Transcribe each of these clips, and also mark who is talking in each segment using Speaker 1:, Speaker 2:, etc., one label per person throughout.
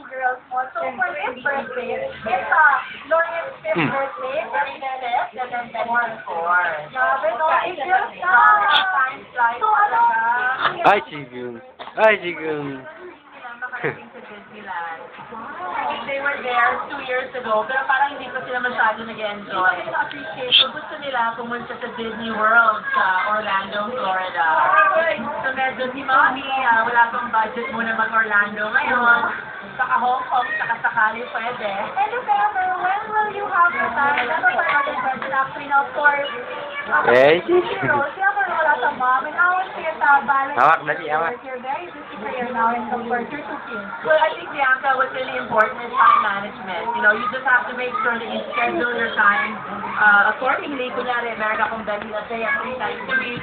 Speaker 1: daming girls mo. So, for his birthday, it's Lorian's 5th birthday, and then 4. Grabe, no? 8 girls na. So, ano?
Speaker 2: Ay, sigong. Ay, sigong.
Speaker 3: Makarating sa Disneyland. They were there 2 years ago, pero parang hindi pa sila masyado nag-enjoy. So gusto nila pumunta sa Disney World sa Orlando, Florida. So medyo si Mommy, wala pang budget muna mag-Orlando ngayon. Saka Hong Kong, saka sakali pwede.
Speaker 1: And if ever, when will you have the time? Ano pa natin question actually, now, of course,
Speaker 2: Eh,
Speaker 1: siya pa wala sa mom, and how is your balance?
Speaker 2: Hawak, dali, hawak.
Speaker 1: You're very busy career now, and of course, you're 2 kids.
Speaker 3: Well, I think, Bianca, what's really important is time management. You know, you just have to make sure that you schedule your time accordingly. Kunyari, meron akong dali na say at 3 times a week,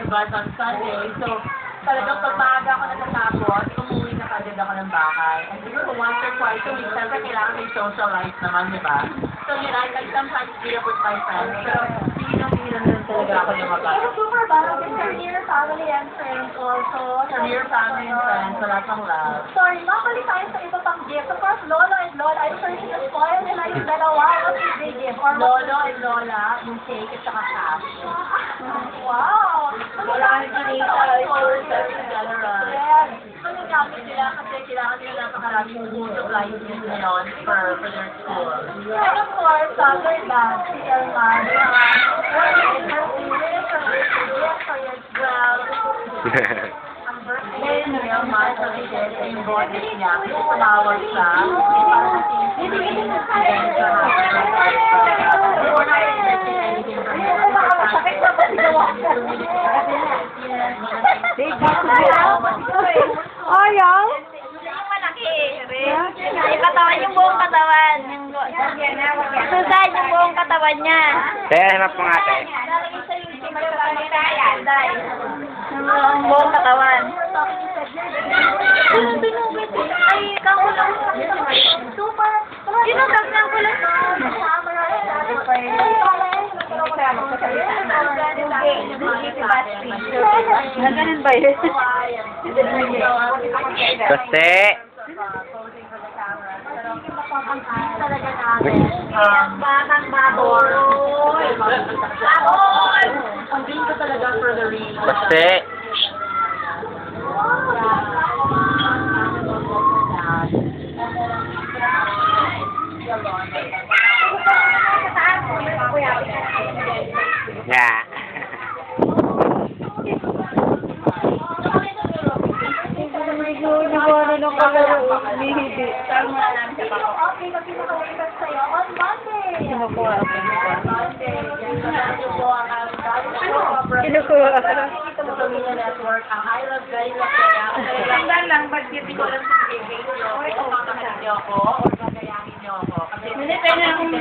Speaker 3: but on Sunday. So, talagang pag maaga ako natatapos, umuwi na kagad ako ng bahay. And siguro once or twice a week, siyempre kailangan may social life naman, di ba? So, yun, I sometimes meet up with my friends. Pero, bihirang-bihirang lang talaga ako lumabas.
Speaker 1: Pero super balance in career, family, and friends also.
Speaker 3: Career, family, and friends, wala pang love.
Speaker 1: Sorry, mabalik tayo sa iba pang gift. Of course, Lolo and Lola, I'm sure you spoil nila yung dalawa. What's your big gift? Or
Speaker 3: Lolo and Lola, yung cake at saka cash.
Speaker 1: Wow!
Speaker 3: Wala rin yung
Speaker 1: Yes.
Speaker 3: So, nagamit nila kasi kailangan nila napakaraming school supplies ngayon for their school.
Speaker 1: And of course, third band, si Elman. What is her feelings or gift for yourself?
Speaker 3: Ang birthday ni Elman sa Miguel ay yung body niya. Kasi tumawag siya. Para sa team
Speaker 1: Ayaw?
Speaker 4: Yung malaki, yung katawan, yung buong katawan. Susan, yung buong katawan niya.
Speaker 2: Kaya hanap mo nga, te.
Speaker 4: Yung buong katawan. Ay, ikaw lang.
Speaker 1: Super.
Speaker 4: Yun ang kaglang ko lang.
Speaker 1: Ganun ba yun?
Speaker 2: Kasi,
Speaker 1: Talaga namin.
Speaker 4: Batang baboy.
Speaker 3: Baboy! Ang game ko talaga for the real.
Speaker 2: kasi, yeah.
Speaker 1: Okay, mag-pinakawaitan sa'yo on Monday.
Speaker 4: Kinukuha ako.
Speaker 1: Monday.
Speaker 4: Kinukuha ako.
Speaker 3: Sa Pamilya Network, ang I Love Guys na kaya.
Speaker 4: Tanda lang, budget ko lang sa bigay
Speaker 3: nyo, kung mamahalin niyo ako, o gagayahin niyo ako. Kasi,
Speaker 4: Hindi, pwede na akong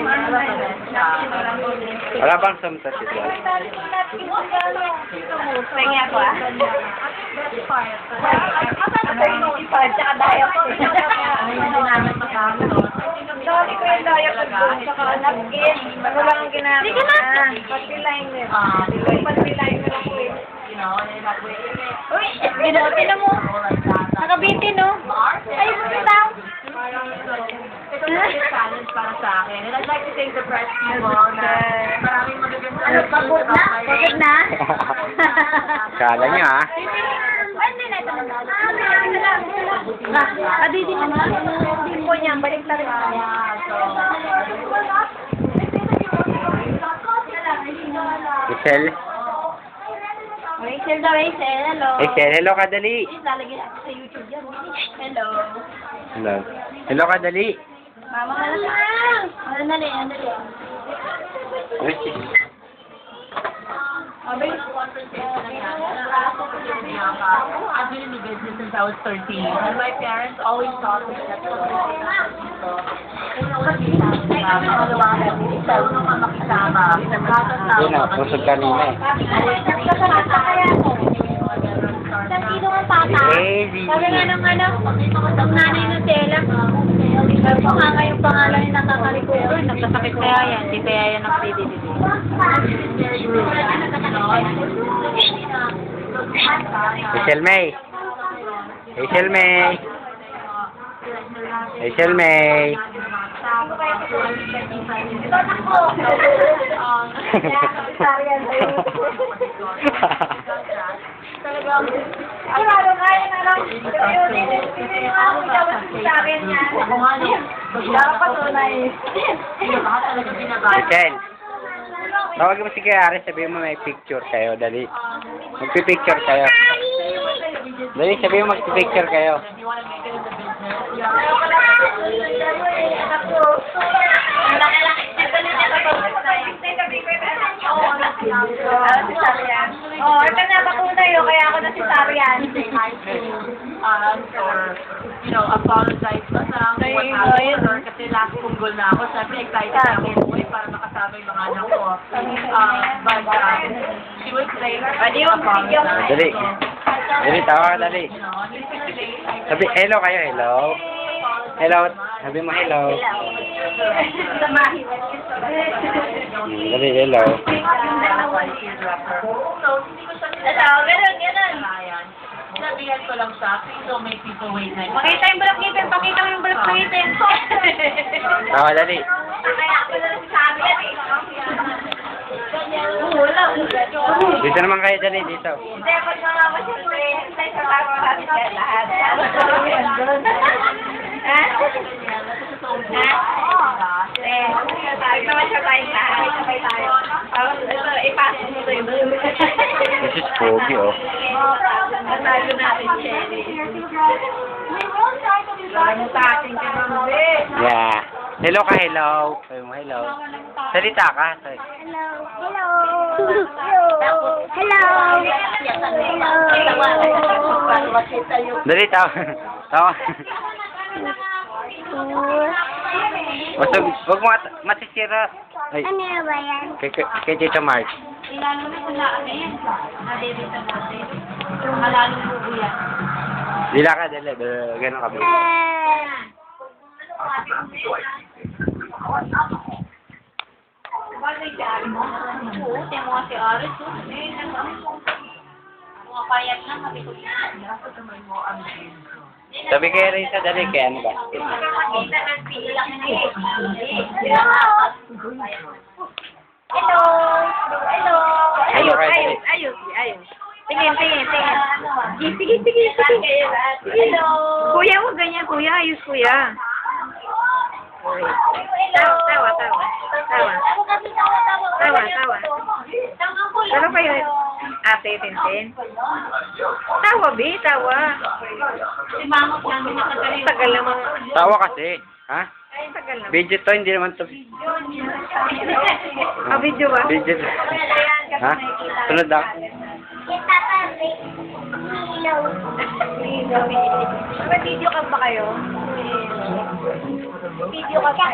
Speaker 2: Wala bang samta si Tol?
Speaker 4: Pengi ako ah.
Speaker 1: That's part.
Speaker 4: Tsaka daya ko.
Speaker 3: hindi namin magamit.
Speaker 4: Dati ko yung daya ko doon. Tsaka napkin. Ano lang ang ginagawa? Sige na. Pati-liner. Pati-liner ako eh.
Speaker 3: You know, and that way,
Speaker 4: Uy, tinan mo. Nakabitin no? Ay, bitaw.
Speaker 3: ito na yung challenge para sa akin. And I'd like to thank the press people na maraming magaganda
Speaker 4: Pagod na? Pagod na?
Speaker 2: Kala niya, ah.
Speaker 4: Ay, hindi na ito. Adidi naman. Hindi po niya. Balik na rin.
Speaker 2: Rachel?
Speaker 4: Rachel daw, Rachel. Hello.
Speaker 2: Rachel, hello ka, dali.
Speaker 4: Lalagyan natin sa YouTube yan. Hello.
Speaker 2: Hello. Hello ka, dali.
Speaker 4: Mama ka lang. Andali, andali.
Speaker 3: I've been in the business since I was 13, and my parents always taught me that
Speaker 2: Yun na, pusog kanina eh.
Speaker 4: Isang kilo ng pata.
Speaker 2: Crazy.
Speaker 4: Sabi nga ng ang nanay ng Tela. Sabi ko nga yung pangalan yung nakakarecover. Nagkasakit kaya yan. Hindi kaya yan ang PDDD.
Speaker 2: Rachel May. Rachel May. Rachel May.
Speaker 1: Ito na ko. Sarian tayo. Talagang, sigurado kaya na lang. Hindi yung ako dapat si Sarian yan.
Speaker 3: Ako nga, no?
Speaker 1: Dapat patunay.
Speaker 3: Baka talaga binabago.
Speaker 2: Rachel. Tawag mo si Kiara, sabihin mo may picture kayo, dali. Magpipicture kayo. Dali, sabihin mo magpipicture kayo.
Speaker 3: If you wanna make it in the business,
Speaker 1: Oo, ito na patunay yun, kaya ako na si Sarian.
Speaker 3: or, you know, apologize pa sa what happened to her kasi last punggol na ako. Siyempre, excited na ako umuwi para makasama yung mga anak ko. But, she was late. Apologize.
Speaker 2: Dali. Dali, tawa ka, dali.
Speaker 3: You know, he's late.
Speaker 2: Sabi, hello kayo, hello. Hello. Sabi mo hello. Dali, hello.
Speaker 3: So, hindi ko siya Ayan. Sinabihan ko lang siya, please don't make people wait na.
Speaker 4: Pakita yung black ngipin, pakita mo yung black ngipin.
Speaker 2: Tawa, dali.
Speaker 1: Kaya ako na si Sarian eh. Wala.
Speaker 2: Dito naman kayo, dali, dito.
Speaker 1: Hindi, pag mga masyempre, hindi sa bago natin yan lahat. Sabi naman siya tayong lahat. Sabay tayo. Parang ito, ipasok mo ito yung
Speaker 2: This is Pogi, oh.
Speaker 1: Natalo natin, Shelly. Parang sa ating kanambi.
Speaker 2: Yeah. Hello ka, hello. Sabi mo hello. Salita ka.
Speaker 1: Hello. Hello. Hello. Hello.
Speaker 2: Dali, tawa. Tawa. Wag mo masisira. Ay,
Speaker 1: Ano ba yan?
Speaker 2: kay Tita Mark.
Speaker 4: Ilalong mo na ano yan. Nadebita natin. Malalong bubo yan.
Speaker 2: Dila ka, dali. Ganun ka.
Speaker 4: Oo, tiyan mo nga si Aris. Mga payat na, sabi ko yan.
Speaker 2: Sabi kay Risa, dali. Kaya ano ba?
Speaker 1: Hello. Hello.
Speaker 2: Hello kayo, dali.
Speaker 4: Ayos. Tingin. Sige.
Speaker 1: Hello.
Speaker 4: Kuya, huwag ganyan, kuya. Ayos, kuya. Tawa. Pero kayo, ate, Tintin. Tawa, Bi, tawa. Si mama ko namin nakagaling. Tagal naman.
Speaker 2: Tawa kasi. Ha?
Speaker 4: Tagal naman.
Speaker 2: Video to, hindi naman to.
Speaker 4: Video ba?
Speaker 2: Video to. Ha? Sunod ako.
Speaker 1: Kita kami. Ilaw.
Speaker 4: Video ka ba kayo?
Speaker 1: Video ka pa.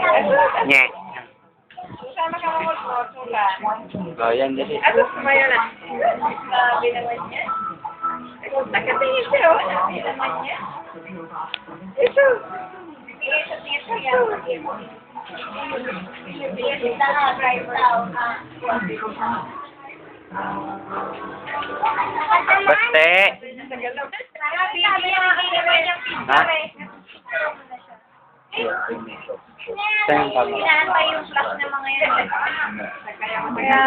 Speaker 2: Nye.
Speaker 4: Sama ka mag-photo
Speaker 2: Oh, yan, dali.
Speaker 4: Ano ba yun ah? Sabi naman niya. Nakatingin siya oh. Sabi naman niya. Ito. Ito yan.
Speaker 2: Baste. Ha? Saan yung pag-
Speaker 1: Inaantay yung flash ng mga yan. Kaya,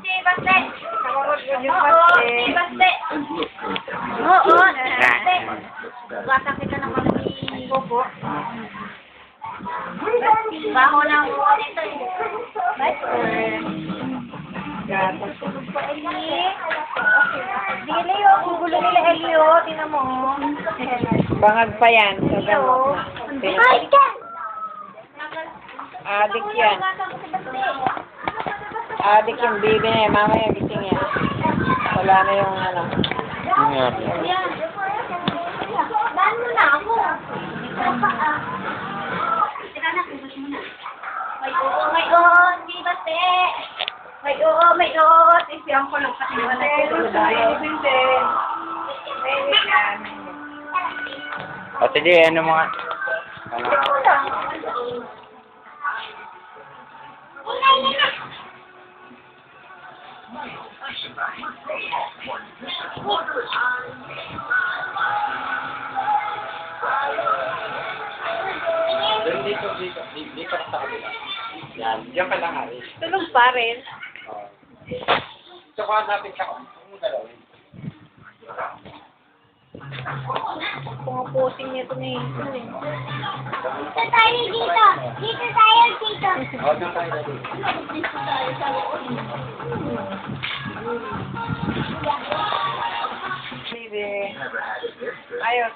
Speaker 1: si Baste. Si Baste. Oo, Baste. Bata kita ng kami. Bobo. Baho ng nito eh. Dili yung gugulo nila Elio, tinan mo.
Speaker 4: Bangag pa yan. Sa
Speaker 1: Elio.
Speaker 4: Adik yan. Adik yung baby niya. Mamaya gising yan. Wala na yung ano.
Speaker 2: Ano nga?
Speaker 1: Daan mo na ako. May oo, di ba te? May oo. Isiyang ko lang sa kinuha na
Speaker 2: O, sige, ano mga... Ano? Dito ka sa kabila. Yan, diyan ka lang, Aris.
Speaker 4: Tulog pa rin.
Speaker 2: Oo. Tsaka hanapin siya kung dalawin.
Speaker 4: Pumaposing niya ito na yun.
Speaker 1: Dito tayo dito. Dito tayo dito.
Speaker 2: Oo, doon tayo dito.
Speaker 4: Baby. Ayaw,